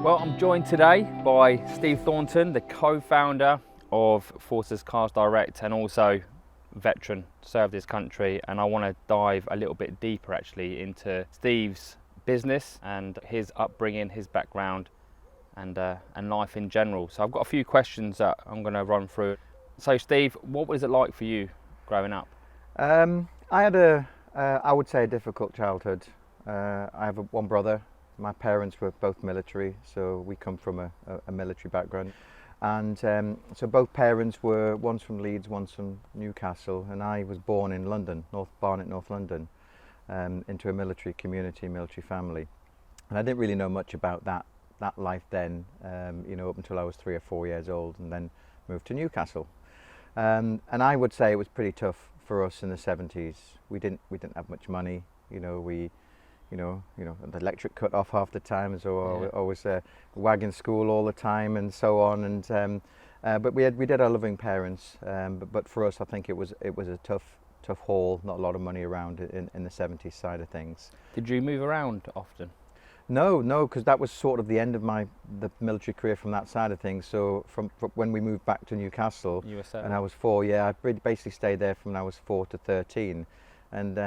Well, I'm joined today by Steve Thornton, the co-founder of Forces Cars Direct and also veteran, served his country, and I want to dive a little bit deeper actually into Steve's business and his upbringing, his background and life in general. So I've got a few questions that I'm going to run through. So Steve, what was it like for you growing up? I had I would say a difficult childhood. I have one brother. My parents were both military, so we come from a military background. And so both parents were, one's from Leeds, one's from Newcastle, and I was born in London, North Barnet, North London, into a military community, military family. And I didn't really know much about that life then, up until I was 3 or 4 years old, and then moved to Newcastle. And I would say it was pretty tough for us in the 70s. We didn't have much money. The electric cut off half the time, so I was wagging school all the time and so on. And but we did have loving parents. But for us, I think it was a tough haul. Not a lot of money around in the 70s side of things. Did you move around often? No, because that was sort of the end of the military career from that side of things. So from when we moved back to Newcastle, and I was 4, I basically stayed there from when I was 4 to 13, and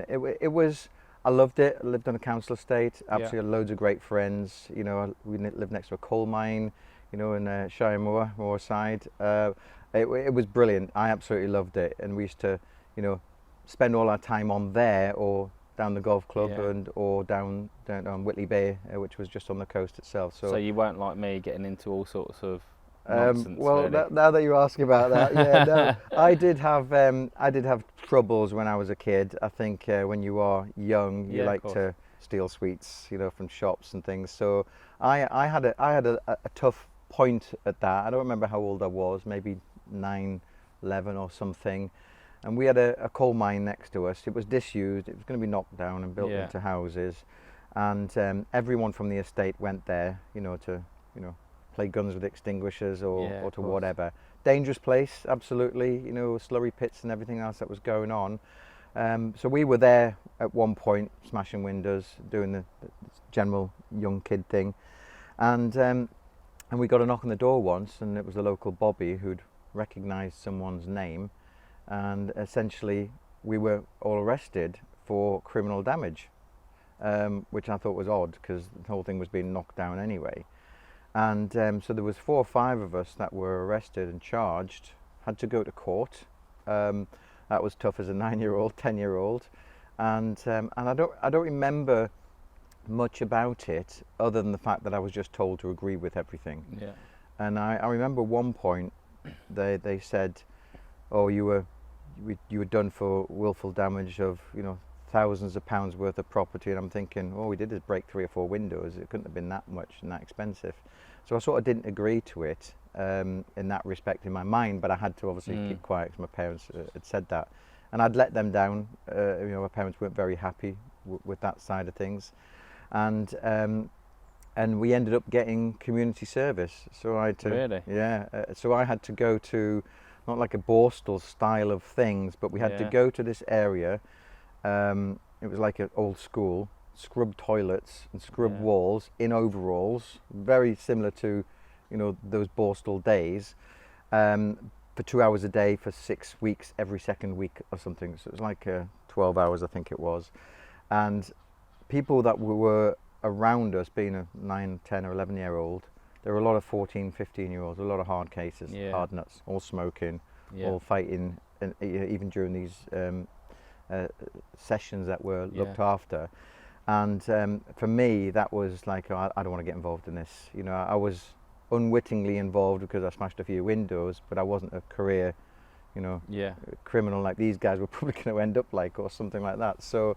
it was. I loved it. I lived on a council estate. Absolutely, had loads of great friends. We lived next to a coal mine, in Shire Moorside. It was brilliant. I absolutely loved it, and we used to, spend all our time on there or down the golf club or down on Whitley Bay, which was just on the coast itself. So you weren't like me, getting into all sorts of nonsense, well, really. now that you're asking about that, I did have troubles when I was a kid. I think when you are young, you like to steal sweets, from shops and things. So I had a tough point at that. I don't remember how old I was, maybe 9, 11 or something. And we had a coal mine next to us. It was disused. It was going to be knocked down and built into houses. And everyone from the estate went there, to play guns with extinguishers or to whatever. Dangerous place, absolutely. Slurry pits and everything else that was going on. So we were there at one point, smashing windows, doing the general young kid thing, and we got a knock on the door once, and it was the local Bobby who'd recognised someone's name. And essentially we were all arrested for criminal damage, which I thought was odd because the whole thing was being knocked down anyway. And so there was 4 or 5 of us that were arrested and charged, had to go to court. That was tough as a 9-year-old, 10-year-old, and I don't remember much about it other than the fact that I was just told to agree with everything. Yeah. And I remember one point they said, "Oh, you were done for willful damage of thousands of pounds worth of property." And I'm thinking, all we did is break 3 or 4 windows. It couldn't have been that much and that expensive. So I sort of didn't agree to it in that respect in my mind, but I had to obviously keep quiet because my parents had said that, and I'd let them down. My parents weren't very happy with that side of things, and we ended up getting community service. So I had to, really? So I had to go to, not like a Borstal style of things, but we had to go to this area. It was like an old school, scrubbed toilets and scrubbed walls in overalls, very similar to, those Borstal days, for 2 hours a day for 6 weeks, every second week or something. So it was like 12 hours, I think it was. And people that were around us, being a 9, 10 or 11-year-old, there were a lot of 14, 15-year-olds, a lot of hard cases, hard nuts, all smoking, all fighting, and even during these sessions that were looked after. And for me, that was like, I don't want to get involved in this. I was unwittingly involved because I smashed a few windows, but I wasn't a career, criminal like these guys were probably going to end up like, or something like that. So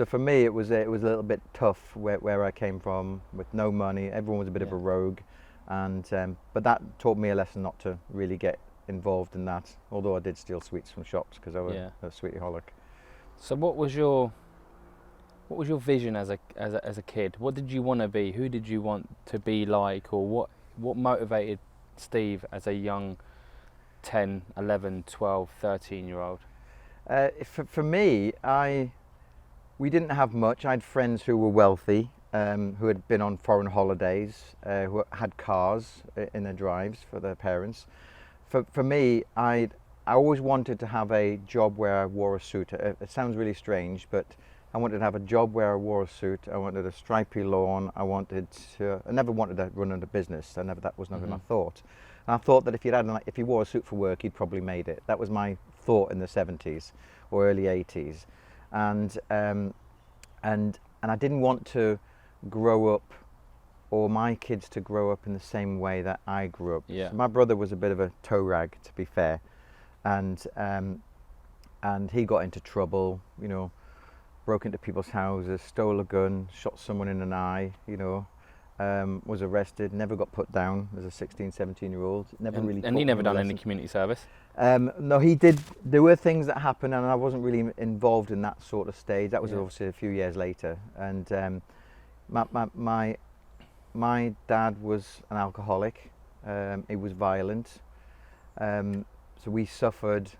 for me, it was a little bit tough where I came from, with no money. Everyone was a bit of a rogue, and but that taught me a lesson not to really get involved in that. Although I did steal sweets from shops because I was a sweetie-holic. So what was your vision as a kid? What did you want to be? Who did you want to be like? Or what motivated Steve as a young 10, 11, 12, 13-year-old? For me, we didn't have much. I had friends who were wealthy, who had been on foreign holidays, who had cars in their drives for their parents. For me, I always wanted to have a job where I wore a suit. It sounds really strange, but I wanted to have a job where I wore a suit. I wanted a stripy lawn. I never wanted to run a business. That was never my thought. And I thought that if you wore a suit for work, you'd probably made it. That was my thought in the 70s or early 80s. And I didn't want to grow up, or my kids to grow up in the same way that I grew up. Yeah. So my brother was a bit of a toe rag, to be fair, and he got into trouble, you know, broke into people's houses, stole a gun, shot someone in an eye, you know, was arrested, never got put down as a 16, 17-year-old. And he never done any community service? No, he did. There were things that happened, and I wasn't really involved in that sort of stage. That was obviously a few years later. And my dad was an alcoholic. He was violent. So we suffered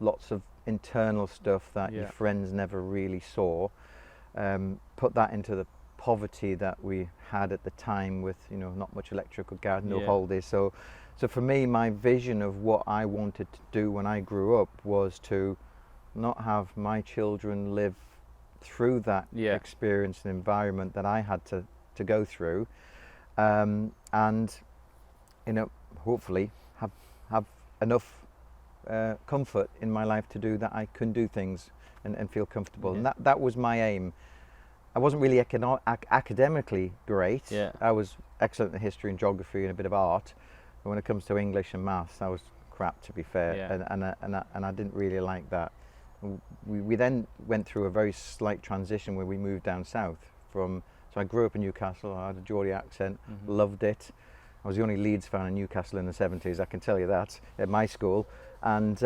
lots of internal stuff that your friends never really saw. Put that into the poverty that we had at the time, with, you know, not much electrical gas, no holidays. So for me, my vision of what I wanted to do when I grew up was to not have my children live through that experience and environment that I had to go through, and, you know, hopefully have enough comfort in my life to do that. I can do things and feel comfortable, and that was my aim. I wasn't really academically great. I was excellent in history and geography and a bit of art. But when it comes to English and maths, I was crap, to be fair, and I didn't really like that. We then went through a very slight transition where we moved down south so I grew up in Newcastle. I had a Geordie accent, loved it. I was the only Leeds fan in Newcastle in the 70s, I can tell you that, at my school. And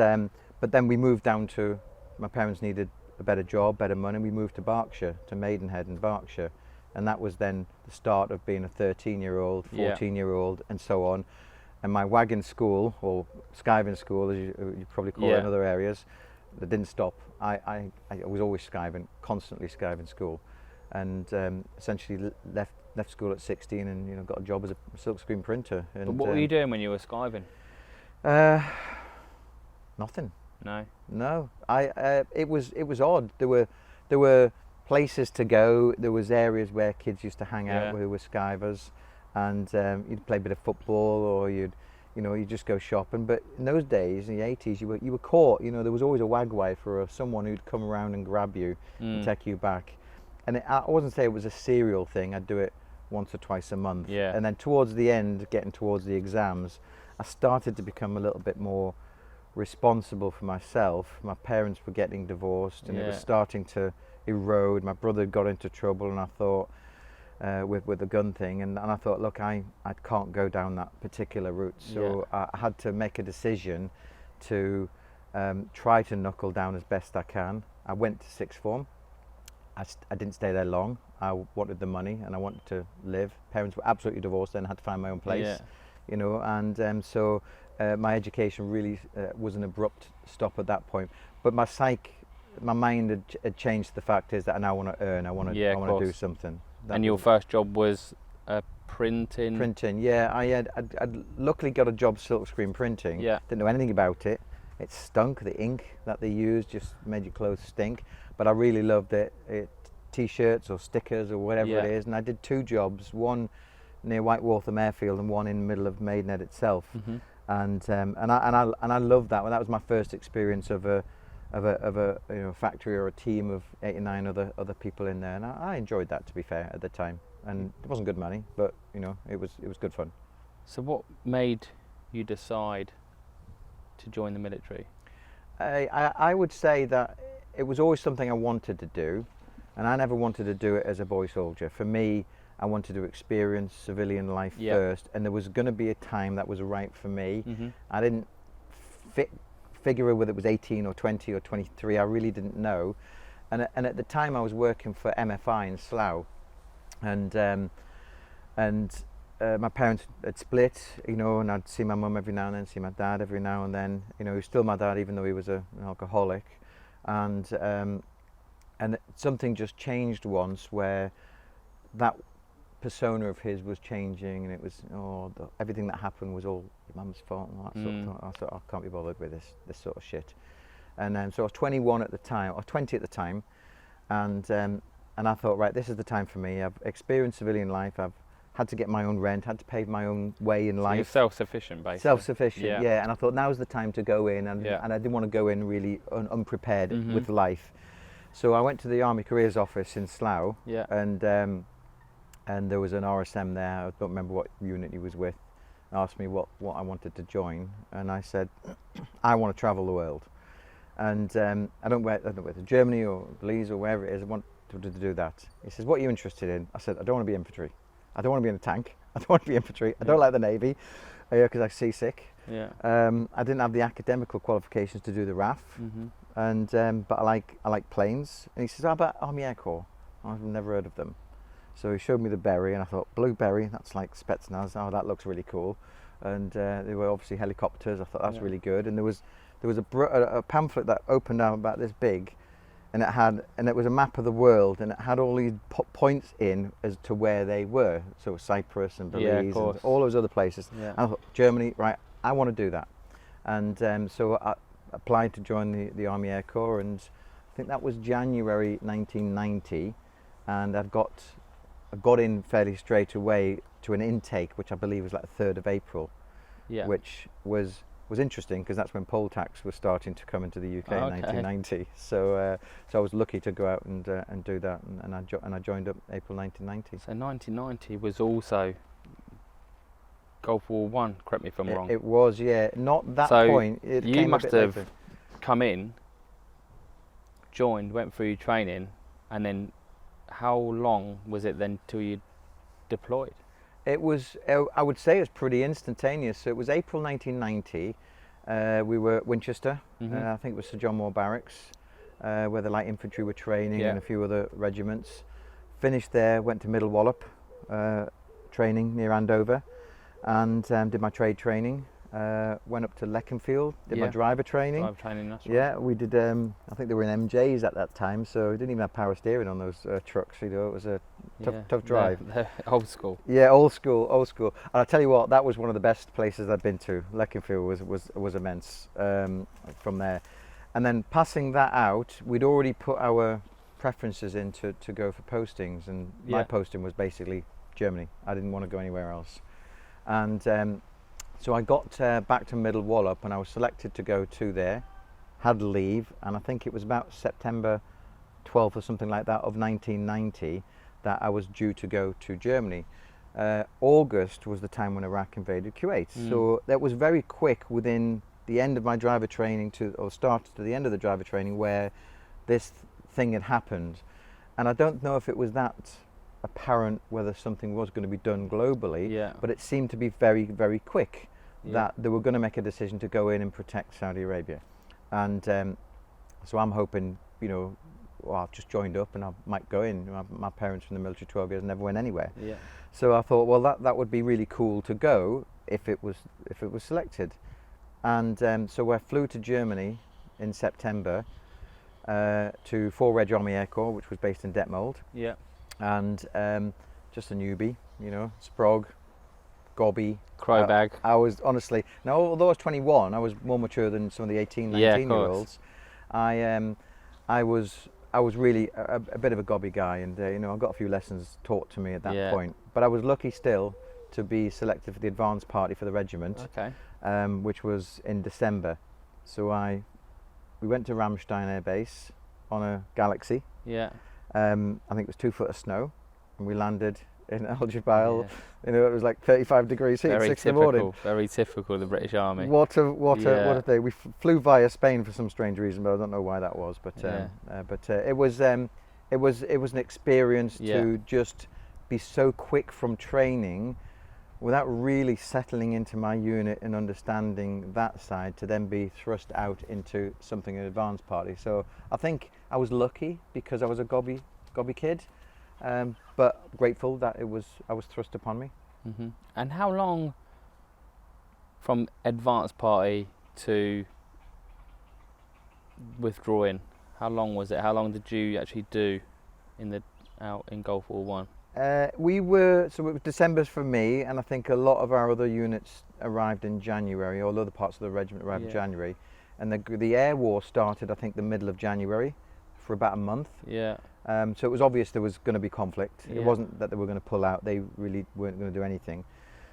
but then we moved down to, my parents needed a better job, better money. We moved to Berkshire, to Maidenhead in Berkshire, and that was then the start of being a 13-year-old, 14-year-old, and so on. And my wagon school, or skiving school, as you probably call it in other areas, that didn't stop. I was always skiving, constantly skiving school, and essentially left school at 16, and, you know, got a job as a silkscreen printer. And, but what were you doing when you were skiving? Nothing. No. It was odd. There were places to go. There was areas where kids used to hang out who were skivers, and you'd play a bit of football, or you'd just go shopping. But in those days, in the 80s, you were caught. You know, there was always a wagwife or someone who'd come around and grab you and take you back. And I wasn't say it was a serial thing. I'd do it once or twice a month. And then towards the end, getting towards the exams, I started to become a little bit more responsible for myself. My parents were getting divorced, and it was starting to erode. My brother got into trouble, and I thought, with the gun thing, and I thought, look, I can't go down that particular route. So I had to make a decision to try to knuckle down as best I can. I went to sixth form. I didn't stay there long. I wanted the money, and I wanted to live. Parents were absolutely divorced, and I had to find my own place. You know, and so my education really was an abrupt stop at that point. But my mind had changed. The fact is that I now want to earn. I want to do something. And your first job was printing? Printing, yeah. I'd luckily got a job silkscreen printing. Didn't know anything about it. It stunk. The ink that they used just made your clothes stink. But I really loved it. T-shirts or stickers or whatever it is. And I did two jobs. One near White Waltham Airfield and one in the middle of Maidenhead itself. And I loved that. Well, that was my first experience of a factory or a team of 8 or 9 other people in there, and I enjoyed that, to be fair, at the time. And it wasn't good money, but, you know, it was good fun. So what made you decide to join the military? I would say that it was always something I wanted to do, and I never wanted to do it as a boy soldier. For me, I wanted to experience civilian life first, and there was going to be a time that was right for me. I didn't figure whether it was 18 or 20 or 23. I really didn't know. And at the time I was working for MFI in Slough, and my parents had split, you know, and I'd see my mum every now and then, see my dad every now and then. You know, he was still my dad even though he was an alcoholic. And something just changed once, where that persona of his was changing, and it was everything that happened was all your mum's fault and all that sort of thing. I thought, I can't be bothered with this sort of shit. And so I was 21 at the time, or 20 at the time, and I thought, right, this is the time for me. I've experienced civilian life. I've had to get my own rent, had to pay my own way in life. You're self-sufficient, basically. Self-sufficient, yeah. And I thought now's the time to go in, and I didn't want to go in really unprepared with life. So I went to the Army Careers Office in Slough, and there was an RSM there. I don't remember what unit he was with. Asked me what I wanted to join, and I said, I want to travel the world, and I don't know whether to Germany or Belize or wherever it is. I want to do that. He says, what are you interested in? I said, I don't want to be infantry. I don't want to be in a tank. I don't want to be infantry. I don't like the Navy because I'm seasick. I didn't have the academical qualifications to do the RAF, and but I like planes. And he says, how about Army Air Corps? I've never heard of them. So he showed me the berry, and I thought, blueberry, that's like Spetsnaz. Oh, that looks really cool. And they were obviously helicopters. I thought that's really good. And there was a pamphlet that opened out about this big, and it was a map of the world, and it had all these points in as to where they were. So Cyprus and Belize and all those other places. And I thought, Germany, right? I want to do that. And so I applied to join the Army Air Corps, and I think that was January 1990, and I got in fairly straight away to an intake, which I believe was like the 3rd of April, which was interesting because that's when poll tax was starting to come into the UK in 1990. So I was lucky to go out and do that, and I joined up April 1990. So 1990 was also Gulf War One. Correct me if I'm wrong. It was, not that point. You must have come in, joined, went through your training, and then how long was it then till you deployed? It was, I would say it was pretty instantaneous. So it was April 1990. We were at Winchester, I think it was Sir John Moore Barracks, where the light infantry were training and a few other regiments. Finished there, went to Middle Wallop, training near Andover, and did my trade training. Went up to Leconfield, did my driver training. Driver training, that's right. Yeah, we did, I think they were in MJs at that time, so we didn't even have power steering on those trucks, you know, it was a tough drive. They're old school. Yeah, old school. And I'll tell you what, that was one of the best places I'd been to. Leconfield was immense from there. And then passing that out, we'd already put our preferences in to go for postings, and my posting was basically Germany. I didn't want to go anywhere else. And so I got back to Middle Wallop, and I was selected to go to there, had leave, and I think it was about September 12th or something like that of 1990 that I was due to go to Germany. August was the time when Iraq invaded Kuwait. So that was very quick within the end of my driver training start to the end of the driver training where this thing had happened. And I don't know if it was that apparent whether something was going to be done globally, but it seemed to be very, very quick that they were going to make a decision to go in and protect Saudi Arabia. And so I'm hoping, you know, I've just joined up and I might go in. My parents from the military 12 years never went anywhere. So I thought, well, that would be really cool to go if it was selected. And so I flew to Germany in September to 4 Reg Army Air Corps, which was based in Detmold. And just a newbie, you know, sprog, gobby, crowbag. I was honestly, now although I was 21, I was more mature than some of the 18, 19-year-olds. I was really a bit of a gobby guy, and you know, I got a few lessons taught to me at that point. But I was lucky still to be selected for the advance party for the regiment, which was in December. So we went to Ramstein Air Base on a Galaxy. I think it was 2 foot of snow, and we landed in Al Jubail. You know, it was like 35 degrees heat, 6 in the morning. Very typical of the British Army. What a day! We flew via Spain for some strange reason, but I don't know why that was. But it was an experience to just be so quick from training, without really settling into my unit and understanding that side, to then be thrust out into something in advanced party. So I think I was lucky because I was a gobby kid, but grateful that I was thrust upon me. And how long from advanced party to withdrawing? How long was it? How long did you actually do in Gulf War One? We were, so it was December for me, and I think a lot of our other units arrived in January, or other parts of the regiment arrived in January. And the air war started, I think, the middle of January for about a month. Yeah. So it was obvious there was going to be conflict. Yeah. It wasn't that they were going to pull out, they really weren't going to do anything.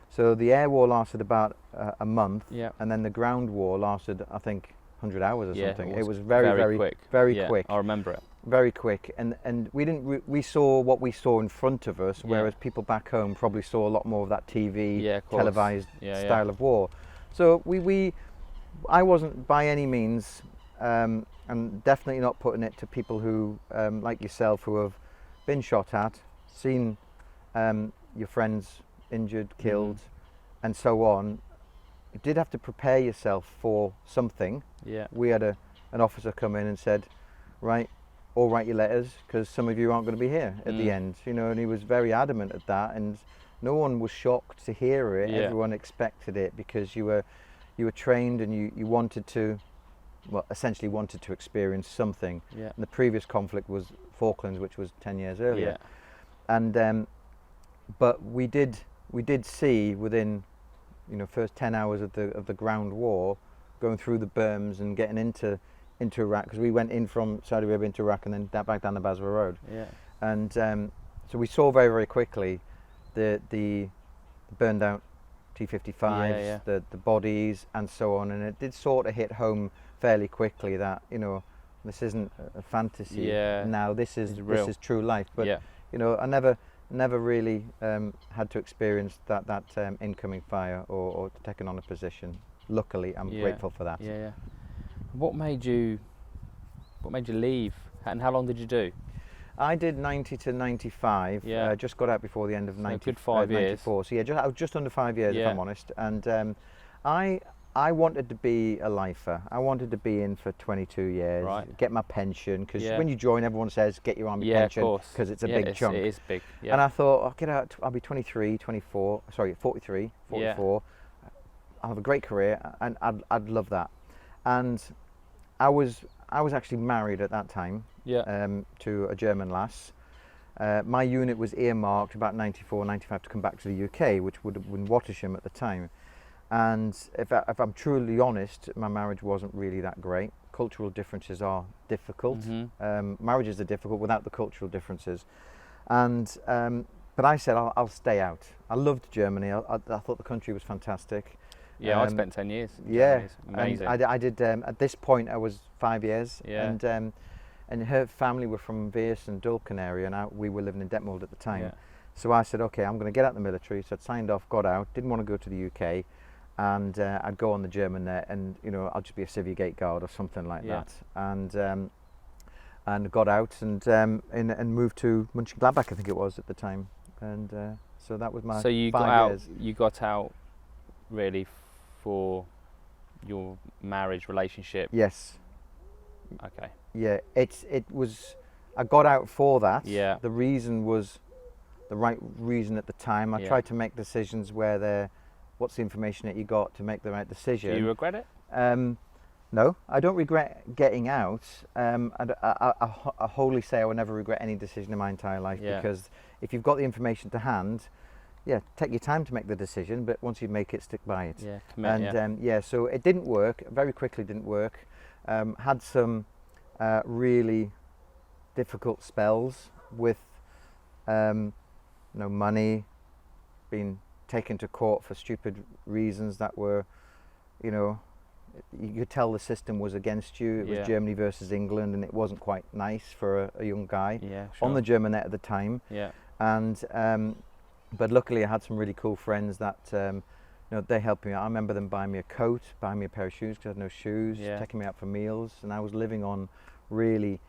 So the air war lasted about a month, and then the ground war lasted, I think, 100 hours or something. It was very quick. Very quick. I remember it. Very quick, and we saw what we saw in front of us, whereas people back home probably saw a lot more of that TV televised style of war. So I wasn't by any means, and definitely not putting it to people who, like yourself, who have been shot at, seen your friends injured, killed, and so on. You did have to prepare yourself for something. Yeah. We had an officer come in and said, right, all write your letters, because some of you aren't going to be here at the end, you know, and he was very adamant at that, and no one was shocked to hear it. Everyone expected it, because you were trained, and you wanted to, well, essentially wanted to experience something. And the previous conflict was Falklands, which was 10 years earlier. And but we did see within, you know, first 10 hours of the ground war, going through the berms and getting into Iraq, because we went in from Saudi Arabia into Iraq and then back down the Basra Road. And so we saw very, very quickly the burned out T-55s, the bodies, and so on. And it did sort of hit home fairly quickly that, you know, this isn't a fantasy. Now this is true life. But you know, I never really had to experience that incoming fire or taking on a position. Luckily, I'm grateful for that. What made you leave, and how long did you do? I did 90 to 95. Just got out before the end of 94. So yeah, I was just under 5 years, if I'm honest. And I wanted to be a lifer. I wanted to be in for 22 years, get my pension, because when you join, everyone says get your army pension, because it's a big chunk. It is big. And I thought, I'll get out. I'll be 43, 44. I'll have a great career, and I'd love that. And I was actually married at that time to a German lass. My unit was earmarked about 94, 95 to come back to the UK, which would have been Wattisham at the time. And if I'm truly honest, my marriage wasn't really that great. Cultural differences are difficult. Marriages are difficult without the cultural differences. And but I said I'll stay out. I loved Germany. I thought the country was fantastic. I spent 10 years. Amazing. And I did. At this point, I was 5 years. And her family were from Veers and Dulken area, and we were living in Detmold at the time. So I said, okay, I'm going to get out of the military. So I signed off, got out, didn't want to go to the UK, and I'd go on the German net, and you know, I'll just be a civvy gate guard or something like that. And got out and moved to Mönchengladbach, I think it was at the time. And so that was my 5 years. You got out really for your marriage relationship? Yes. Okay. Yeah, it was. I got out for that. Yeah. The reason was the right reason at the time. I tried to make decisions where what's the information that you got to make the right decision. Do you regret it? No, I don't regret getting out. I wholly say I will never regret any decision in my entire life, because if you've got the information to hand, take your time to make the decision, but once you make it, stick by it. Commit, so it didn't work, very quickly didn't work. Had some really difficult spells with no money, being taken to court for stupid reasons that were, you know, you could tell the system was against you. It was Germany versus England, and it wasn't quite nice for a young guy on the German net at the time. And but luckily I had some really cool friends that you know, they helped me out. I remember them buying me a coat, buying me a pair of shoes because I had no shoes, taking me out for meals, and I was living on really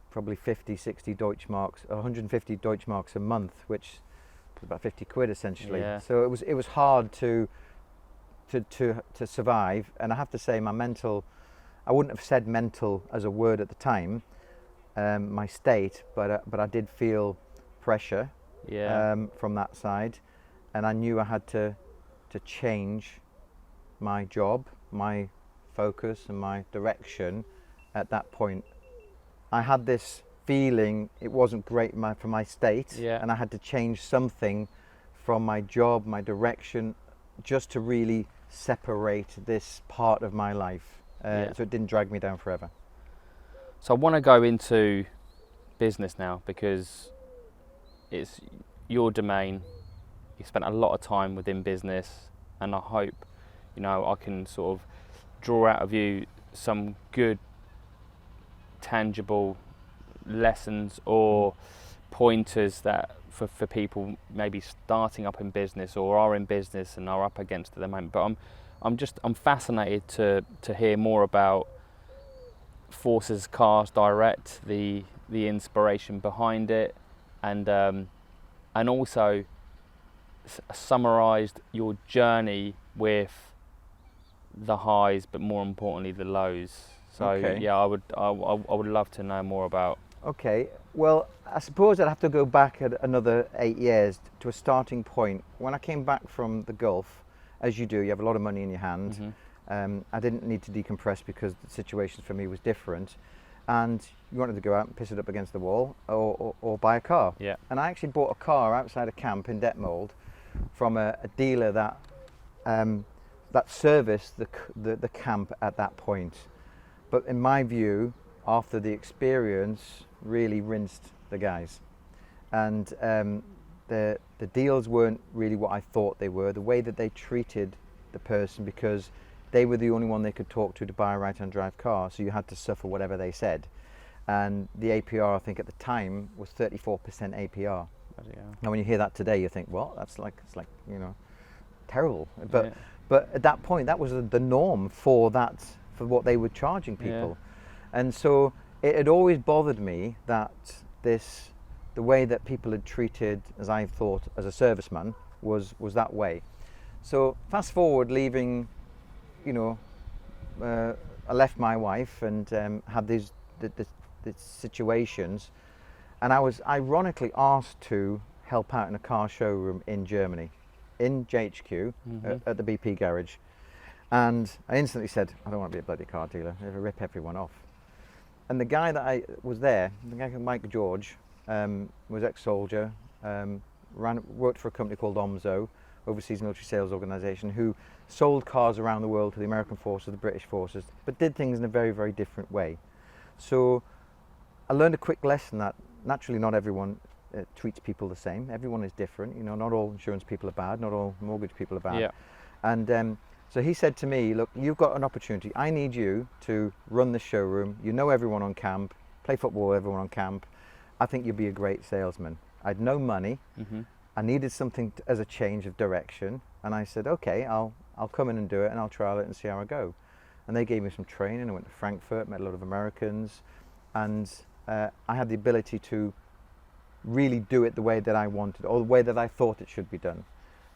probably 50, 60 Deutschmarks, 150 Deutschmarks a month, which was about 50 quid essentially. So it was hard to survive, and I have to say my mental, I wouldn't have said mental as a word at the time, my state, but I did feel pressure from that side, and I knew I had to change my job, my focus and my direction at that point. I had this feeling it wasn't great for my state, Yeah. and I had to change something from my job, my direction, just to really separate this part of my life, so it didn't drag me down forever. So I want to go into business now, because it's your domain. You spent a lot of time within business, and I hope, I can sort of draw out of you some good, tangible lessons or pointers that for people maybe starting up in business or are in business and are up against it at the moment. But I'm fascinated to hear more about Forces Cars Direct, the inspiration behind it, and also summarised your journey with the highs, but more importantly the lows. So I would love to know more about. Okay, well, I suppose I'd have to go back another 8 years to a starting point. When I came back from the Gulf, as you do, you have a lot of money in your hand. I didn't need to decompress because the situation for me was different, and you wanted to go out and piss it up against the wall or buy a car. Yeah. And I actually bought a car outside a camp in Detmold from a dealer that serviced the camp at that point. But in my view, after the experience, really rinsed the guys, and the deals weren't really what I thought they were. The way that they treated the person, because they were the only one they could talk to buy a right-hand drive car, so you had to suffer whatever they said. And the APR, I think at the time, was 34% APR. Now when you hear that today, you think, well, it's like terrible. But at that point, that was the norm for what they were charging people. And so it had always bothered me that the way that people had treated, as I thought, as a serviceman, was that way. So fast forward, leaving, I left my wife and had these situations, and I was ironically asked to help out in a car showroom in Germany, in JHQ, at the BP garage. And I instantly said, I don't want to be a bloody car dealer, they'll rip everyone off. And the guy that was there, the guy called Mike George, was ex-soldier, worked for a company called OMSO, Overseas Military Sales Organisation, who sold cars around the world to the American forces, the British forces, but did things in a very, very different way. So I learned a quick lesson that naturally not everyone treats people the same. Everyone is different. Not all insurance people are bad, not all mortgage people are bad. Yeah. And so he said to me, look, you've got an opportunity. I need you to run the showroom. You know everyone on camp, play football with everyone on camp. I think you'd be a great salesman. I had no money. I needed something as a change of direction. And I said, okay, I'll come in and do it, and I'll trial it and see how I go. And they gave me some training. I went to Frankfurt, met a lot of Americans, and I had the ability to really do it the way that I wanted, or the way that I thought it should be done.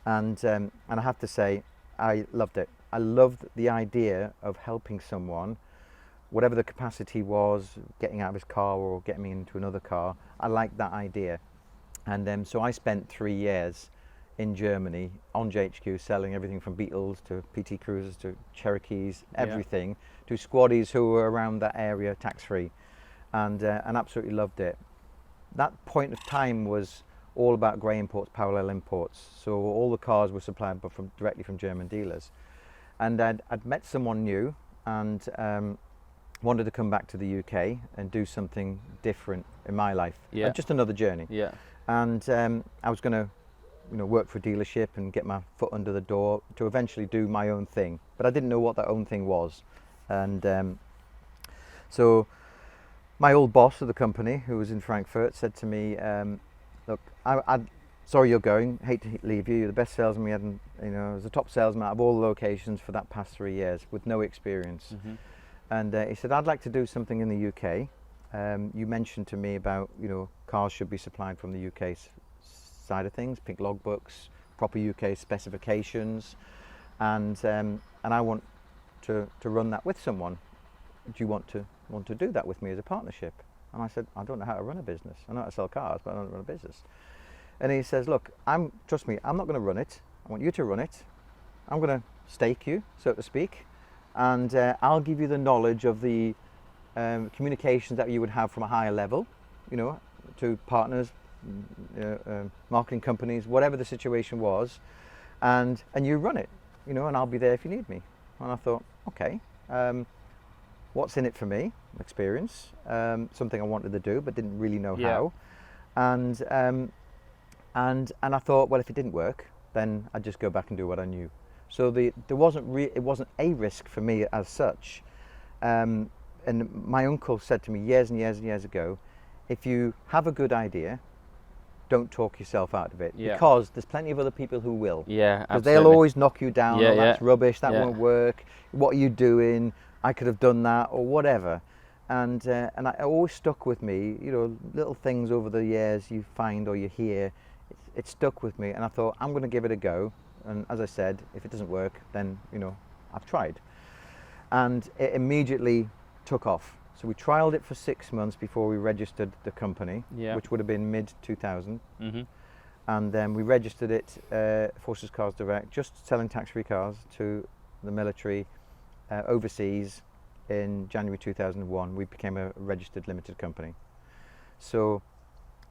And I have to say, I loved it. I loved the idea of helping someone, whatever the capacity was, getting out of his car or getting me into another car. I liked that idea. And so I spent 3 years in Germany on JHQ selling everything from Beetles to PT Cruisers to Cherokees, everything, to squaddies who were around that area tax-free, and absolutely loved it. That point of time was all about grey imports, parallel imports. So all the cars were supplied directly from German dealers. And I'd met someone new and wanted to come back to the UK and do something different in my life. Just another journey. And I was going to work for a dealership and get my foot under the door to eventually do my own thing. But I didn't know what that own thing was. And so my old boss of the company, who was in Frankfurt, said to me, look, I'm sorry you're going, hate to leave you, you're the best salesman we had, as a top salesman out of all the locations for that past 3 years with no experience. And he said, I'd like to do something in the UK. You mentioned to me about, cars should be supplied from the UK side of things, pink logbooks, proper UK specifications, and I want to run that with someone. Do you want to do that with me as a partnership? And I said, I don't know how to run a business. I know how to sell cars, but I don't run a business. And he says, look, trust me, I'm not going to run it. I want you to run it. I'm going to stake you, so to speak, and I'll give you the knowledge of the communications that you would have from a higher level, to partners, marketing companies, whatever the situation was, and you run it, and I'll be there if you need me. And I thought, okay, what's in it for me? Experience, something I wanted to do but didn't really know how, and I thought, well, if it didn't work, then I'd just go back and do what I knew. So it wasn't a risk for me as such. And my uncle said to me years and years and years ago, if you have a good idea, don't talk yourself out of it, because there's plenty of other people who will. Yeah, because they'll always knock you down. That's rubbish. That won't work. What are you doing? I could have done that, or whatever. And I always stuck with me. Little things over the years you find or you hear, it stuck with me. And I thought, I'm going to give it a go. And as I said, if it doesn't work, then I've tried. And it immediately took off. So we trialed it for 6 months before we registered the company, which would have been mid-2000. Mm-hmm. And then we registered it, Forces Cars Direct, just selling tax-free cars to the military overseas in January 2001. We became a registered limited company. So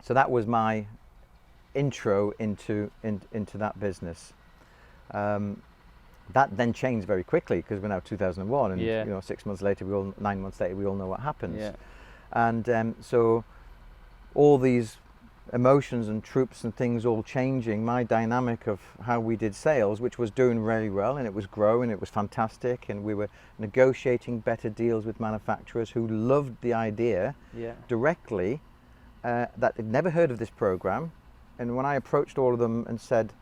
that was my intro into that business. That then changed very quickly, because we're now 2001, and 6 months later, 9 months later, we all know what happens. Yeah. And so all these emotions and troops and things all changing, my dynamic of how we did sales, which was doing really well, and it was growing, it was fantastic, and we were negotiating better deals with manufacturers who loved the idea directly, that they'd never heard of this program. And when I approached all of them and said,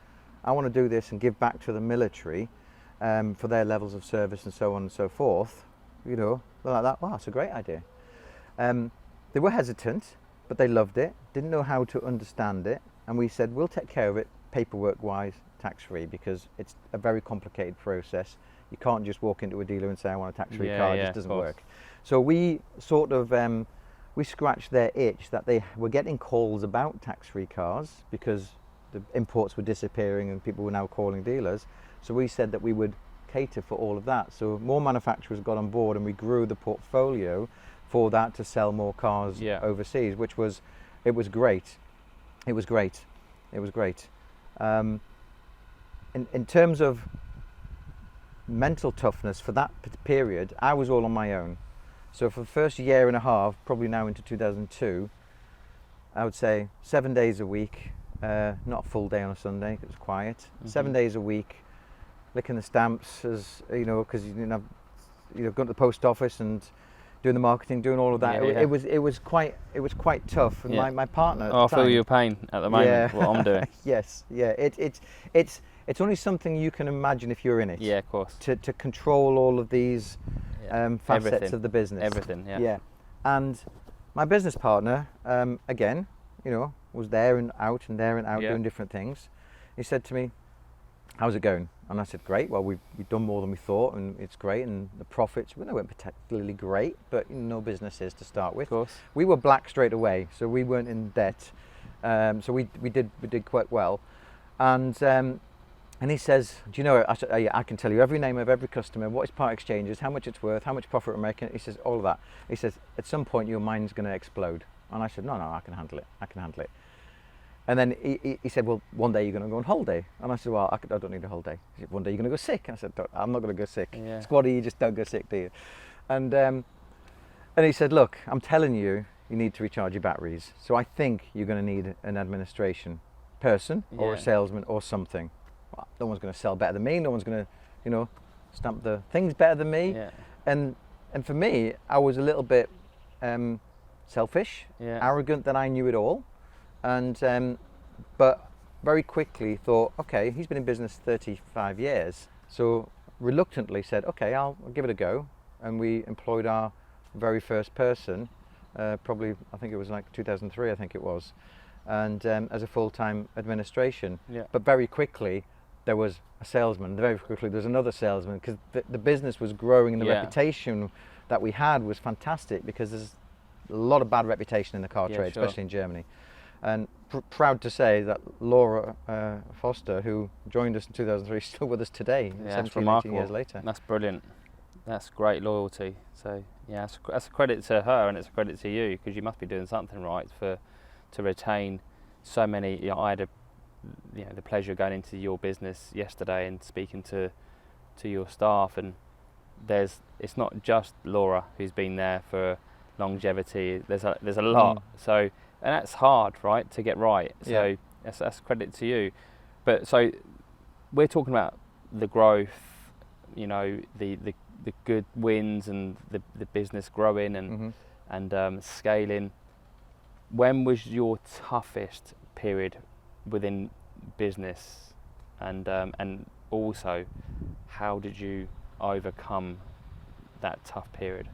I want to do this and give back to the military for their levels of service and so on and so forth, they're like that, wow, it's a great idea. They were hesitant, but they loved it, didn't know how to understand it, and we said, we'll take care of it paperwork-wise, tax-free, because it's a very complicated process. You can't just walk into a dealer and say, I want a tax-free car. It just doesn't work. So we sort of, we scratched their itch that they were getting calls about tax-free cars, because the imports were disappearing and people were now calling dealers. So we said that we would cater for all of that. So more manufacturers got on board, and we grew the portfolio for that to sell more cars overseas, which was, it was great. It was great. It was great. In terms of mental toughness for that period, I was all on my own. So for the first year and a half, probably now into 2002, I would say 7 days a week, not a full day on a Sunday, it was quiet. Mm-hmm. 7 days a week, licking the stamps, as because going to the post office and doing the marketing, doing all of that. It was quite tough. And my partner. I feel your pain at the moment. What I'm doing. Yes, it's only something you can imagine if you're in it. Yeah, of course. To control all of these facets of the business. Everything. Yeah. And my business partner, again, was there and out doing different things. He said to me, how's it going? And I said, great. Well, we've done more than we thought, and it's great. And the profits, they weren't particularly great, but no business is to start with. Of course. We were black straight away, so we weren't in debt. So we did quite well. And he says, do you know, I can tell you every name of every customer, what his part exchange is, how much it's worth, how much profit we're making. He says, all of that. He says, at some point your mind's going to explode. And I said, no, I can handle it. And then he said, well, one day you're going to go on holiday. And I said, well, I don't need a holiday. He said, one day you're going to go sick. I said, I'm not going to go sick. Yeah. Squaddy, you just don't go sick, do you? And he said, look, I'm telling you, you need to recharge your batteries. So I think you're going to need an administration person or a salesman or something. Well, no one's going to sell better than me. No one's going to, stamp the things better than me. Yeah. And for me, I was a little bit selfish, arrogant that I knew it all. And but very quickly thought, okay, he's been in business 35 years, so reluctantly said, okay, I'll give it a go. And we employed our very first person, probably, I think it was like 2003, I think it was, and as a full-time administration. Yeah. But very quickly there was a salesman, very quickly there was another salesman, because the business was growing, and the reputation that we had was fantastic, because there's a lot of bad reputation in the car trade, especially in Germany. And proud to say that Laura Foster, who joined us in 2003, is still with us today, 17, 18 years later. That's brilliant. That's great loyalty. So Yeah, that's a credit to her, and it's a credit to you, because you must be doing something right to retain so many. You know, I had the pleasure of going into your business yesterday and speaking to your staff, and it's not just Laura who's been there for longevity. There's a lot. So, and that's hard, right, to get right. So that's credit to you. But so we're talking about the growth, you know, the good wins and the business growing and scaling. When was your toughest period within business, and also how did you overcome that tough period?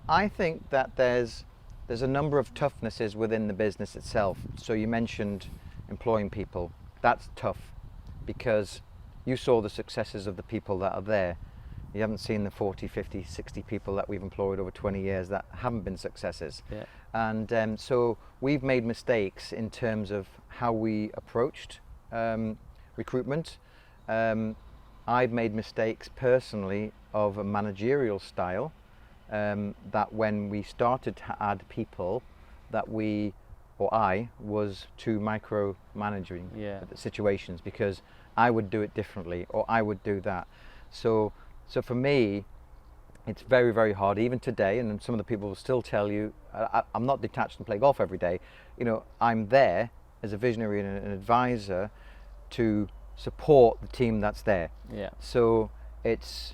I think that there's a number of toughnesses within the business itself. So you mentioned employing people. That's tough because you saw the successes of the people that are there. You haven't seen the 40, 50, 60 people that we've employed over 20 years that haven't been successes. Yeah. And so we've made mistakes in terms of how we approached recruitment. I've made mistakes personally of a managerial style, that when we started to add people, that I was too micromanaging the situations, because I would do it differently, or I would do that. So for me, it's very, very hard, even today, and some of the people will still tell you, I'm not detached and play golf every day. You know, I'm there as a visionary and an advisor to support the team that's there. Yeah. So it's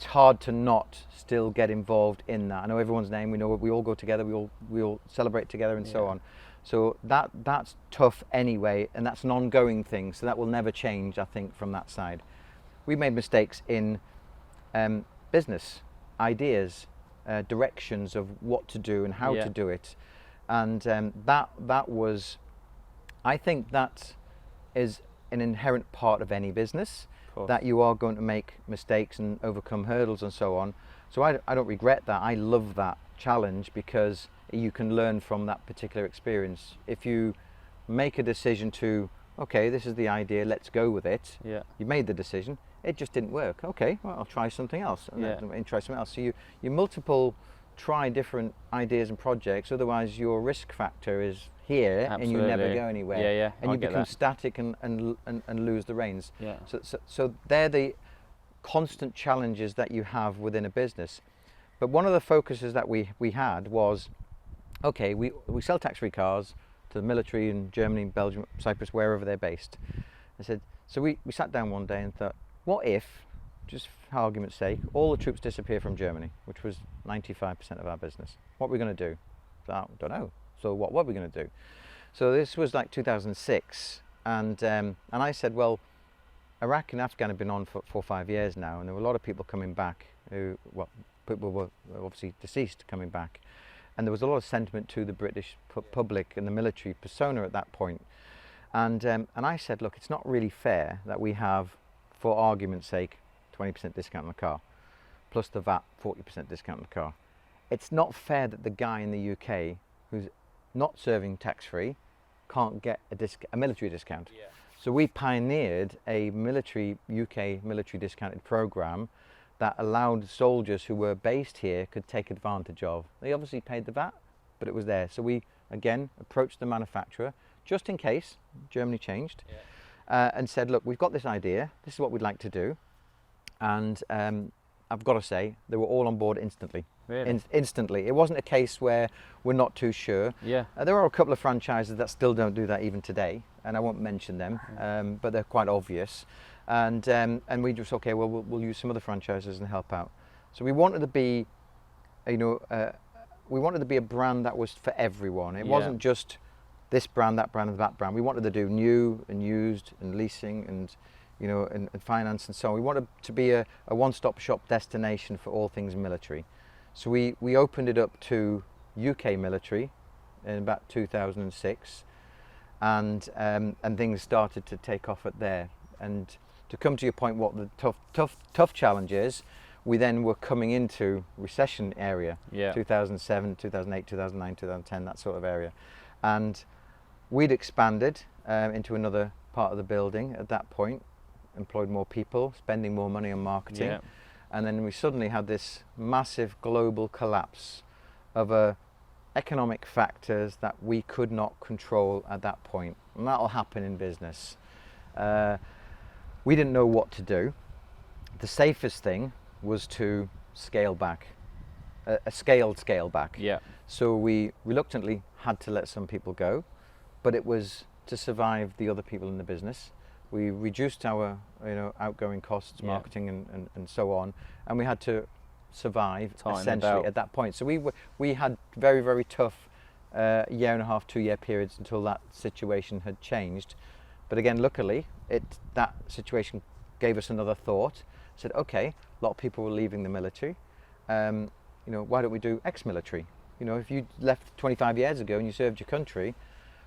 hard to not still get involved in that. I know everyone's name, we know we all go together, we all celebrate together and so on. So that's tough anyway, and that's an ongoing thing, so that will never change, I think, from that side. We made mistakes in business ideas, directions of what to do and how to do it, and that was, I think that is an inherent part of any business, that you are going to make mistakes and overcome hurdles and so on. So I don't regret that. I love that challenge, because you can learn from that particular experience. If you make a decision to, okay, this is the idea, let's go with it. Yeah. You made the decision, it just didn't work. Okay, well, I'll try something else, and then try something else. So you try different ideas and projects, otherwise your risk factor is here. Absolutely. And you never go anywhere. And you become static and lose the reins. Yeah. So they're the constant challenges that you have within a business. But one of the focuses that we had was, okay, we sell tax-free cars to the military in Germany, Belgium, Cyprus, wherever they're based. I said, so we sat down one day and thought, what if, just for argument's sake, all the troops disappear from Germany, which was 95% of our business? What are we going to do? So, I don't know. So what are we going to do? So this was like 2006, and I said, well, Iraq and Afghan have been on for 4 or 5 years now, and there were a lot of people coming back who, well, people were obviously deceased coming back, and there was a lot of sentiment to the British public and the military persona at that point. And I said, look, it's not really fair that we have, for argument's sake, 20% discount on the car, plus the VAT, 40% discount on the car. It's not fair that the guy in the UK who's not serving tax-free can't get a military discount. Yeah. So we pioneered a UK military discounted program that allowed soldiers who were based here could take advantage of. They obviously paid the VAT, but it was there. So we, again, approached the manufacturer, just in case Germany changed, and said, look, we've got this idea, this is what we'd like to do. And I've got to say, they were all on board instantly. Really? Instantly. It wasn't a case where we're not too sure. Yeah. There are a couple of franchises that still don't do that even today, and I won't mention them, but they're quite obvious. And we just, okay, well, we'll use some other franchises and help out. So we wanted to be, we wanted to be a brand that was for everyone. It wasn't just this brand, that brand, and that brand. We wanted to do new and used and leasing and, and finance and so on. We wanted to be a one-stop shop destination for all things military. So we opened it up to UK military in about 2006, and things started to take off at there. And to come to your point, what the tough challenge is, we then were coming into recession area, 2007, 2008, 2009, 2010, that sort of area. And we'd expanded into another part of the building at that point, employed more people, spending more money on marketing. And then we suddenly had this massive global collapse of economic factors that we could not control at that point. And that'll happen in business. We didn't know what to do. The safest thing was to scale back, a scaled scale back. Yeah. So we reluctantly had to let some people go, but it was to survive the other people in the business. We reduced our outgoing costs, marketing and so on, and we had to survive essentially at that point. So we had very, very tough year and a half, 2 year periods until that situation had changed. But again, luckily, that situation gave us another thought. Said, okay, a lot of people were leaving the military. Why don't we do ex-military? If you left 25 years ago and you served your country,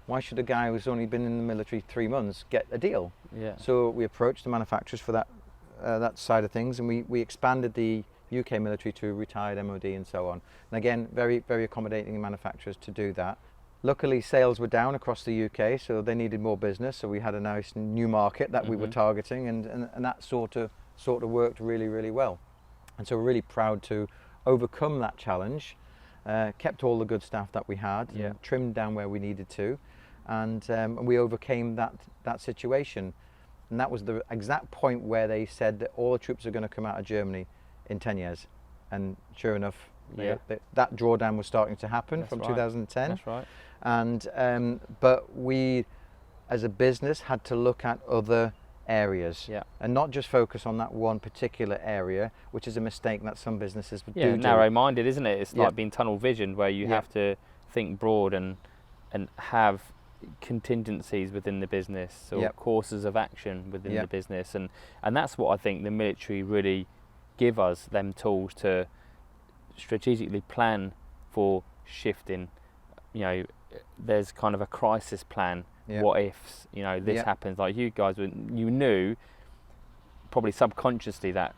why should a guy who's only been in the military 3 months get a deal? Yeah. So we approached the manufacturers for that side of things, and we expanded the UK military to retired MOD and so on. And again, very, very accommodating manufacturers to do that. Luckily, sales were down across the UK, so they needed more business. So we had a nice new market that we were targeting, and that sort of worked really, really well. And so we're really proud to overcome that challenge. Kept all the good staff that we had, trimmed down where we needed to, and we overcame that situation. And that was the exact point where they said that all the troops are going to come out of Germany in 10 years. And sure enough, that drawdown was starting to happen from 2010. That's right. And but we, as a business, had to look at other areas and not just focus on that one particular area, which is a mistake that some businesses would do. Narrow-minded, isn't it? It's like being tunnel visioned, where you have to think broad and have contingencies within the business, or courses of action within the business, and that's what I think the military really give us, them tools to strategically plan for shifting. There's kind of a crisis plan. What ifs, this happens, like you guys you knew probably subconsciously that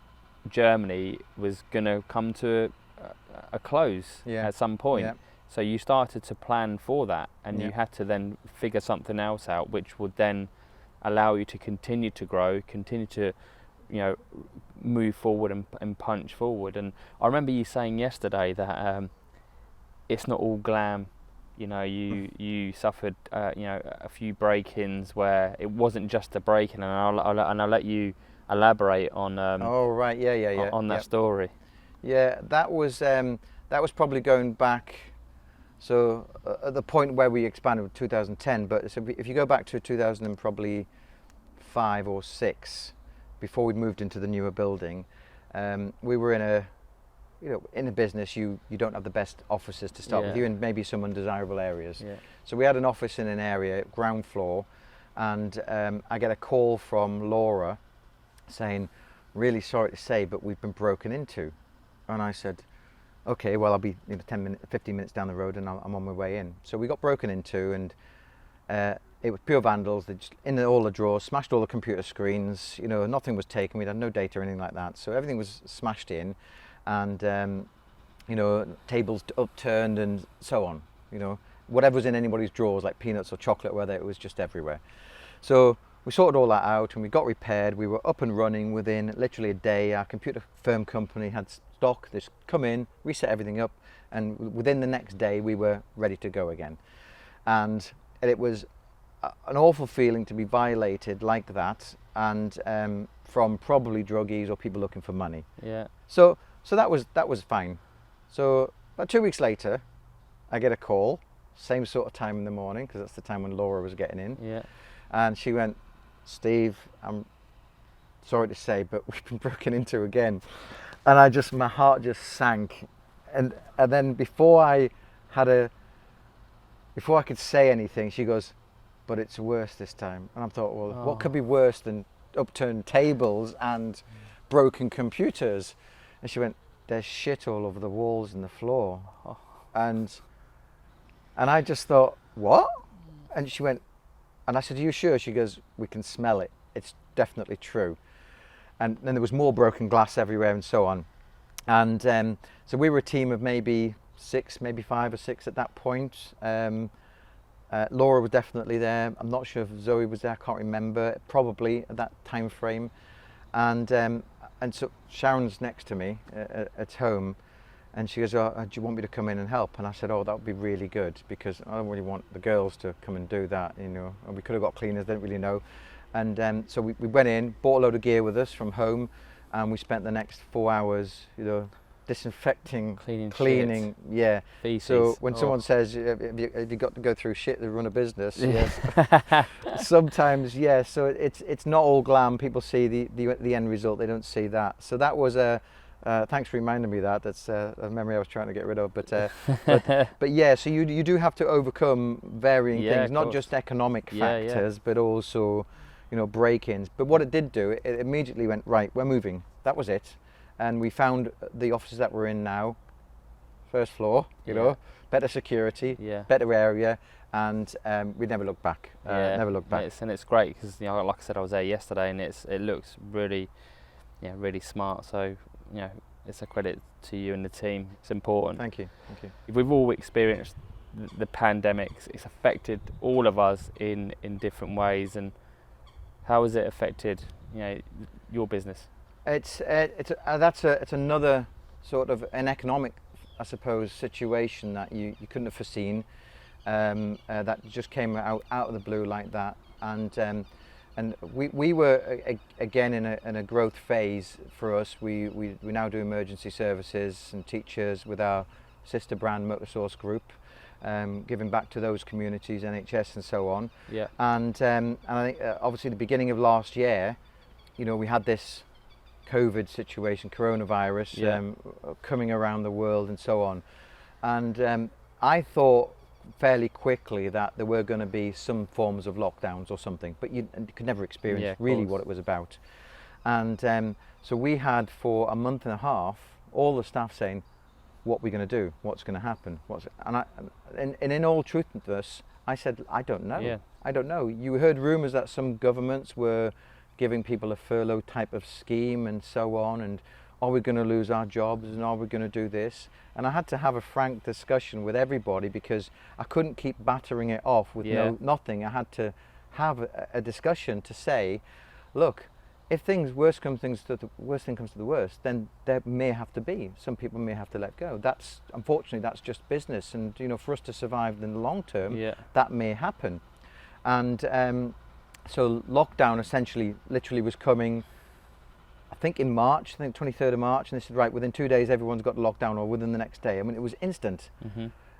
Germany was going to come to a close at some point. So you started to plan for that, and you had to then figure something else out, which would then allow you to continue to grow, continue to move forward and punch forward. And I remember you saying yesterday that it's not all glam. You suffered a few break-ins where it wasn't just a break-in, and I'll let you elaborate on on that story. Yeah, that was probably going back. So at the point where we expanded with 2010, but so if you go back to 2005 or 6, before we'd moved into the newer building, we were in a business, you don't have the best offices to start with, you in maybe some undesirable areas. So we had an office in an area, ground floor, and I get a call from Laura saying, really sorry to say, but we've been broken into. And I said, okay, well, I'll be 15 minutes down the road and I'm on my way in. So we got broken into, and it was pure vandals. They just in all the drawers, smashed all the computer screens, nothing was taken, we had no data or anything like that. So everything was smashed in, and tables upturned and so on. Whatever was in anybody's drawers, like peanuts or chocolate, whether it was just everywhere. So we sorted all that out and we got repaired. We were up and running within literally a day. Our computer firm company had stock. They come in, reset everything up, and within the next day we were ready to go again. And it was an awful feeling to be violated like that, and from probably druggies or people looking for money. So that was fine. So about 2 weeks later, I get a call, same sort of time in the morning, because that's the time when Laura was getting in. And she went, Steve, I'm sorry to say, but we've been broken into again. And my heart just sank. And then before I could say anything, she goes, but it's worse this time. And I thought, well, what could be worse than upturned tables and broken computers? And she went, there's shit all over the walls and the floor. And I just thought, what? And she went, and I said, are you sure? She goes, we can smell it. It's definitely true. And then there was more broken glass everywhere and so on. And so we were a team of maybe 6, maybe 5 or 6 at that point. Laura was definitely there. I'm not sure if Zoe was there, I can't remember. Probably at that time frame. And and so Sharon's next to me at home, and she goes, "Oh, do you want me to come in and help?" And I said, "Oh, that would be really good, because I don't really want the girls to come and do that, you know. And we could have got cleaners, didn't really know." And so we went in, bought a load of gear with us from home, and we spent the next 4 hours, you know, disinfecting, cleaning, yeah. Feces. So when someone says, have you got to go through shit to run a business? Yes. Sometimes, yes. So it's not all glam. People see the end result. They don't see that. So that was a thanks for reminding me that. That's a memory I was trying to get rid of. But yeah. So you do have to overcome varying things, not just economic factors, but also, you know, break-ins. But what it did do, it immediately went, right, we're moving. That was it. And we found the offices that we're in now, first floor, you know, better security, better area, and we never looked back. Never looked back. It's great because, you know, like I said, I was there yesterday, and it looks really, really smart. So, you know, it's a credit to you and the team. It's important. Thank you. Thank you. We've all experienced the pandemic. It's affected all of us in different ways. And how has it affected, you know, your business? It's another sort of an economic, I suppose, situation that you couldn't have foreseen, that just came out of the blue like that, and we were again in a growth phase for us. We now do emergency services and teachers with our sister brand Motorsource Group, giving back to those communities, NHS and so on. Yeah. And I think obviously the beginning of last year, you know, we had this COVID situation, coronavirus, coming around the world and so on. And I thought fairly quickly that there were going to be some forms of lockdowns or something, but you could never experience really what it was about. And so we had, for a month and a half, all the staff saying, what we're going to do, what's going to happen. And in all truthfulness, I said, I don't know. Yeah. I don't know. You heard rumours that some governments were giving people a furlough type of scheme and so on, and are we going to lose our jobs, and are we going to do this? And I had to have a frank discussion with everybody, because I couldn't keep battering it off with nothing. I had to have a discussion to say, look, if worst thing comes to the worst, then there may have to be, some people may have to let go. Unfortunately, that's just business, and you know, for us to survive in the long term, that may happen. And so lockdown essentially literally was coming, I think in March, 23rd of March, and they said, right, within 2 days everyone's got lockdown, or within the next day. I mean, it was instant.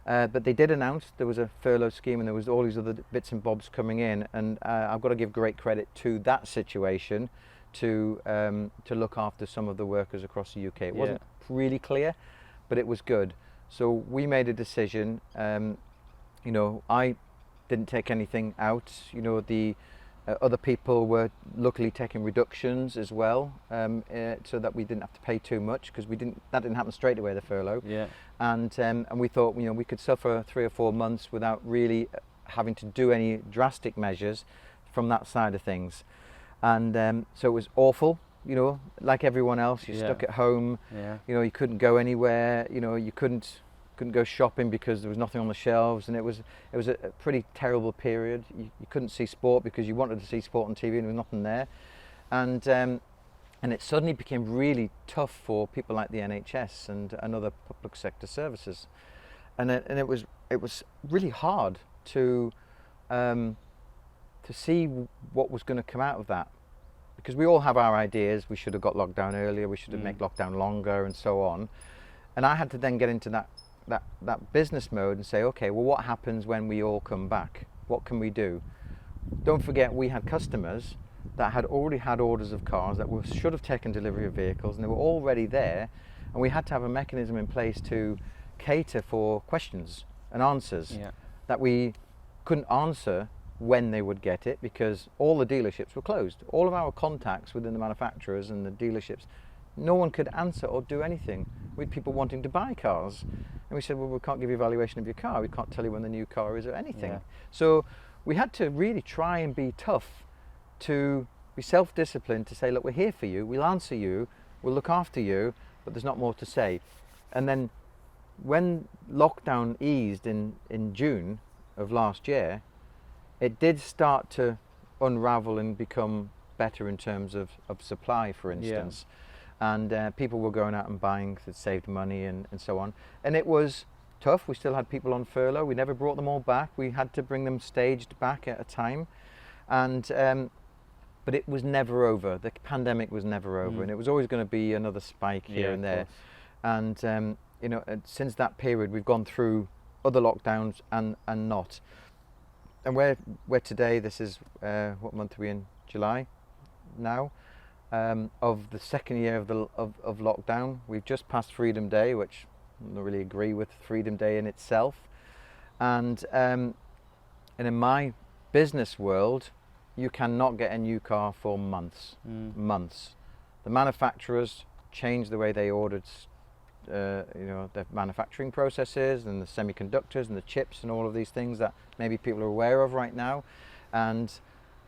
But they did announce there was a furlough scheme, and there was all these other bits and bobs coming in, and I've got to give great credit to that situation to look after some of the workers across the UK. It wasn't really clear, but it was good. So we made a decision. You know, I didn't take anything out. You know, the other people were luckily taking reductions as well, so that we didn't have to pay too much, because that didn't happen straight away, the furlough. And we thought, you know, we could suffer 3 or 4 months without really having to do any drastic measures from that side of things. And so it was awful, you know, like everyone else. You're stuck at home. You know, you couldn't go anywhere. You know, you couldn't go shopping because there was nothing on the shelves, and it was a pretty terrible period. You couldn't see sport because you wanted to see sport on TV and there was nothing there, and it suddenly became really tough for people like the NHS and other public sector services, and it was really hard to see what was going to come out of that, because we all have our ideas. We should have got locked down earlier. We should have made lockdown longer, and so on. And I had to then get into that business mode and say, okay, well, what happens when we all come back? What can we do? Don't forget, we had customers that had already had orders of cars, that should have taken delivery of vehicles, and they were already there, and we had to have a mechanism in place to cater for questions and answers that we couldn't answer when they would get it, because all the dealerships were closed. All of our contacts within the manufacturers and the dealerships, no one could answer or do anything. We had people wanting to buy cars, and we said, well, we can't give you a valuation of your car, we can't tell you when the new car is or anything. So we had to really try and be tough, to be self-disciplined, to say, look, we're here for you, we'll answer you, we'll look after you, but there's not more to say. And then when lockdown eased in June of last year, it did start to unravel and become better in terms of supply, for instance. and people were going out and buying that saved money and so on. And it was tough. We still had people on furlough. We never brought them all back. We had to bring them staged back at a time, and but it was never over. The pandemic was never over, and it was always going to be another spike here and there. And you know, since that period, we've gone through other lockdowns and not. And we're today. This is what month are we in? July now. Of the second year of lockdown. We've just passed Freedom Day, which I don't really agree with Freedom Day in itself. And in my business world, you cannot get a new car for months. Months. The manufacturers changed the way they ordered, you know, the manufacturing processes and the semiconductors and the chips and all of these things that maybe people are aware of right now, and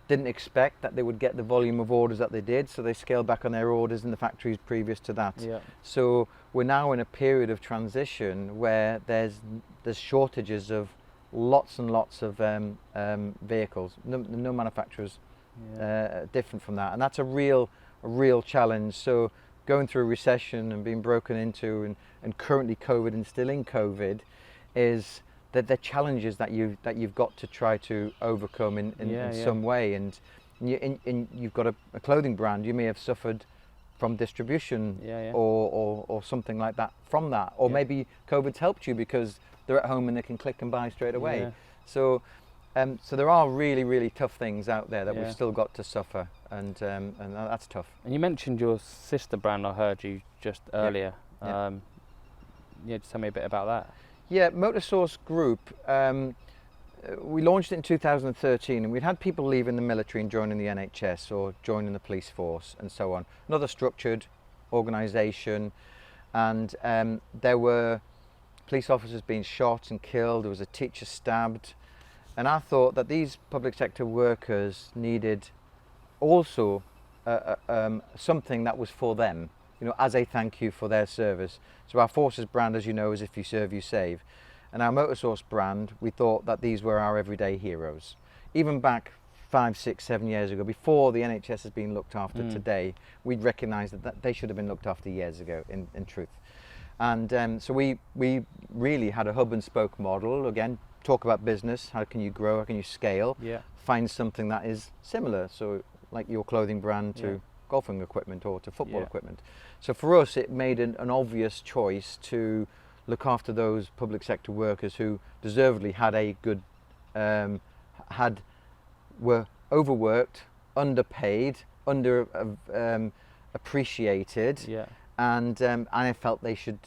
didn't expect that they would get the volume of orders that they did, so they scaled back on their orders in the factories previous to that. So we're now in a period of transition where there's shortages of lots and lots of vehicles. No manufacturers different from that, and that's a real challenge. So going through a recession and being broken into, and currently COVID and still in COVID, is that the challenges that you've got to try to overcome in some way. And you've got a clothing brand. You may have suffered from distribution or something like that from that, or maybe COVID's helped you because they're at home and they can click and buy straight away. So there are really tough things out there that we've still got to suffer, and that's tough. And you mentioned your sister brand. I heard you just earlier. Just tell me a bit about that. Yeah, Motorsource Group, we launched it in 2013, and we'd had people leaving the military and joining the NHS or joining the police force and so on. Another structured organisation, and there were police officers being shot and killed, there was a teacher stabbed, and I thought that these public sector workers needed also something that was for them, you know, as a thank you for their service. So our Forces brand, as you know, is if you serve, you save. And our Motorsource brand, we thought that these were our everyday heroes. Even back 5, 6, 7 years ago, before the NHS has been looked after today, we'd recognised that they should have been looked after years ago, in truth. And so we really had a hub and spoke model. Again, talk about business, how can you grow, how can you scale, find something that is similar. So like your clothing brand to golfing equipment or to football equipment. So for us, it made an obvious choice to look after those public sector workers who deservedly had a good, were overworked, underpaid, appreciated, and I felt they should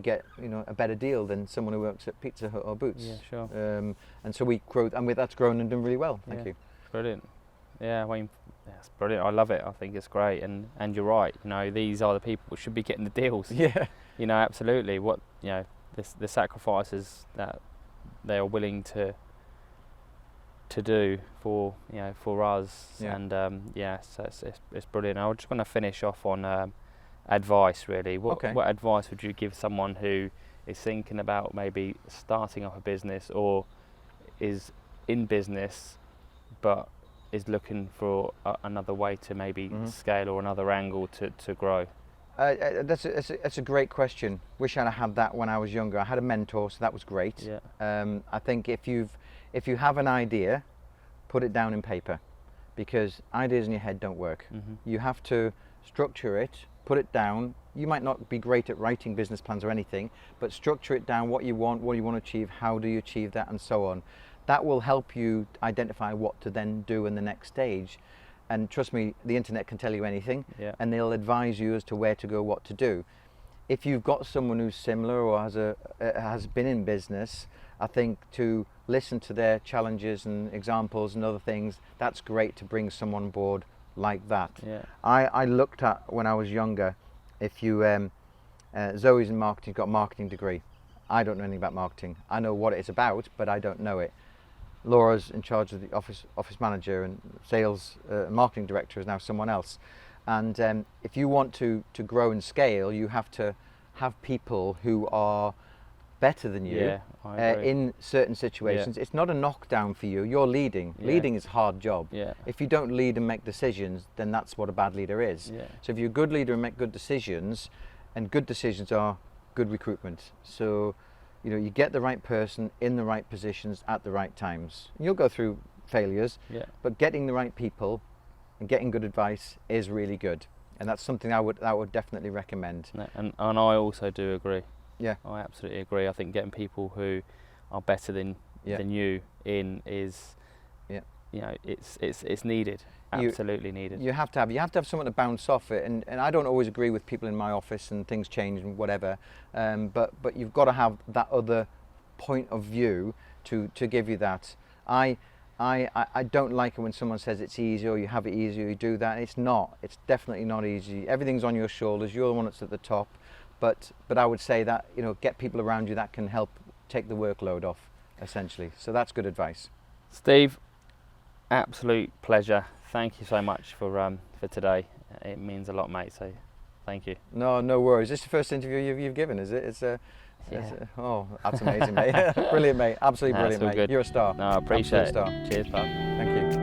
get, you know, a better deal than someone who works at Pizza Hut or Boots. And so we grew, and that's grown and done really well. Thank you. Brilliant. Yeah, Wayne, that's brilliant. I love it. I think it's great, and you're right. You know, these are the people who should be getting the deals. You know, absolutely. What, you know, the sacrifices that they are willing to do for, you know, for us, and so it's brilliant. I just want to finish off on advice, really. What advice would you give someone who is thinking about maybe starting up a business or is in business but is looking for another way to maybe scale or another angle to grow? That's a great question. Wish I'd had that when I was younger. I had a mentor, so that was great. I think if you have an idea, put it down in paper, because ideas in your head don't work. You have to structure it, put it down. You might not be great at writing business plans or anything, but structure it down, what you want to achieve, how do you achieve that, and so on. That will help you identify what to then do in the next stage. And trust me, the internet can tell you anything, and they'll advise you as to where to go, what to do. If you've got someone who's similar or has been in business, I think to listen to their challenges and examples and other things, that's great to bring someone on board like that. I looked at, when I was younger, if you Zoe's in marketing, got a marketing degree. I don't know anything about marketing. I know what it's about, but I don't know it. Laura's in charge of the office manager, and sales marketing director is now someone else. And if you want to grow and scale, you have to have people who are better than you. Yeah, I agree. In certain situations. It's not a knockdown for you. You're leading. Leading is a hard job. If you don't lead and make decisions, then that's what a bad leader is. So if you're a good leader and make good decisions, and good decisions are good recruitment. So, you know, you get the right person in the right positions at the right times. You'll go through failures, but getting the right people and getting good advice is really good. And that's something I would definitely recommend. And I also do agree. Yeah, I absolutely agree. I think getting people who are better than you in is, you know, it's needed. Absolutely needed. You have to have someone to bounce off it. And I don't always agree with people in my office, and things change and whatever. But you've got to have that other point of view to give you that. I don't like it when someone says it's easy, or you have it easy, or you do that. It's not. It's definitely not easy. Everything's on your shoulders. You're the one that's at the top. But I would say that, you know, get people around you that can help take the workload off, essentially. So that's good advice. Steve, absolute pleasure. Thank you so much for today. It means a lot, mate. So thank you. No worries. This is the first interview you've given, is it? Oh, that's amazing, mate. Brilliant, mate. Absolutely brilliant, mate. Good. You're a star. No, I appreciate Absolute it. Star. Cheers, pal. Thank you.